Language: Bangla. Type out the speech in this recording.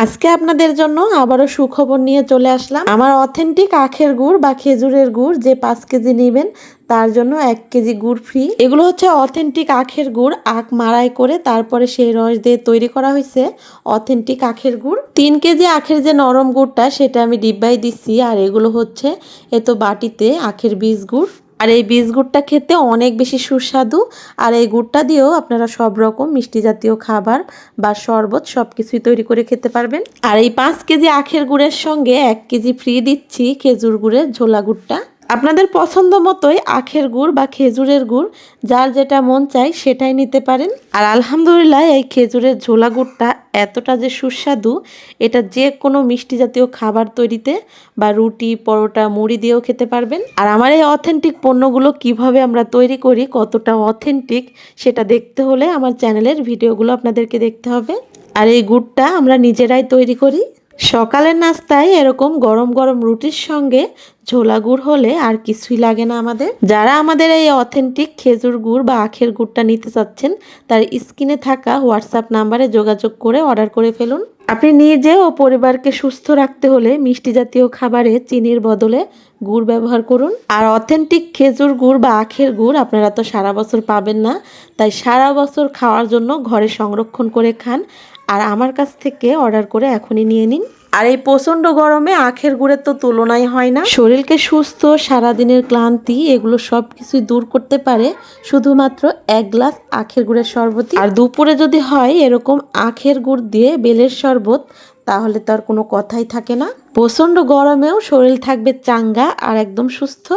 আজকে আপনাদের জন্য আবারও সুখবর নিয়ে চলে আসলাম। আমার অথেন্টিক আখের গুড় বা খেজুরের গুড় যে 5 কেজি নেবেন তার জন্য 1 কেজি গুড় ফ্রি। এগুলো হচ্ছে অথেন্টিক আখের গুড়, আখ মাড়াই করে তারপরে সেই রস দিয়ে তৈরি করা হয়েছে অথেন্টিক আখের গুড়। 3 কেজি আখের যে নরম গুড়টা সেটা আমি ডিব্বায় দিচ্ছি, আর এগুলো হচ্ছে এতো বাটিতে আখের বীজ গুড়। আর এই বীজ গুড়টা খেতে অনেক বেশি সুস্বাদু। আর এই গুড়টা দিয়েও আপনারা সব রকম মিষ্টি জাতীয় খাবার বা শরবত সবকিছুই তৈরি করে খেতে পারবেন। আর এই 5 কেজি আখের গুড়ের সঙ্গে 1 কেজি ফ্রি দিচ্ছি খেজুর গুড়ের ঝোলা গুড়টা। আপনাদের পছন্দ মতোই আখের গুড় বা খেজুরের গুড় যার যেটা মন চাই সেটাই নিতে পারেন। আর আলহামদুলিল্লাহ এই খেজুরের ঝোলা গুড়টা এতটা যে সুস্বাদু, এটা যে কোনো মিষ্টি জাতীয় খাবার তৈরিতে বা রুটি, পরোটা, মুড়ি দিয়েও খেতে পারবেন। আর আমার এই অথেন্টিক পণ্যগুলো কিভাবে আমরা তৈরি করি, কতটা অথেন্টিক, সেটা দেখতে হলে আমার চ্যানেলের ভিডিওগুলো আপনাদেরকে দেখতে হবে। আর এই গুড়টা আমরা নিজেরাই তৈরি করি। সকালের নাস্তায় এরকম গরম গরম রুটির সঙ্গে ঝোলা গুড় হলে আর কিছুই লাগে না আমাদের। যারা আমাদের এই অথেন্টিক খেজুর গুড় বা আখের গুড়টা নিতে চাচ্ছেন, তার স্ক্রিনে থাকা হোয়াটসঅ্যাপ নাম্বারে যোগাযোগ করে অর্ডার করে ফেলুন। আপনি নিজে ও পরিবারকে সুস্থ রাখতে হলে মিষ্টি জাতীয় খাবারে চিনির বদলে গুড় ব্যবহার করুন। আর অথেন্টিক খেজুর গুড় বা আখের গুড় আপনারা তো সারা বছর পাবেন না, তাই সারা বছর খাওয়ার জন্য ঘরে সংরক্ষণ করে খান। আর আমার কাছ থেকে অর্ডার করে এখনই নিয়ে নিন। আর এই প্রচণ্ড গরমে আখের গুড়ের তো তুলনাই হয় না। শরীরকে সুস্থ, সারাদিনের ক্লান্তি এগুলো সব কিছুই দূর করতে পারে শুধুমাত্র 1 গ্লাস আখের গুড়ের শরবত। আর দুপুরে যদি হয় এরকম আখের গুড় দিয়ে বেলের শরবত, তাহলে তো আর কোনো কথাই থাকে না। প্রচণ্ড গরমেও শরীর থাকবে চাঙ্গা আর একদম সুস্থ।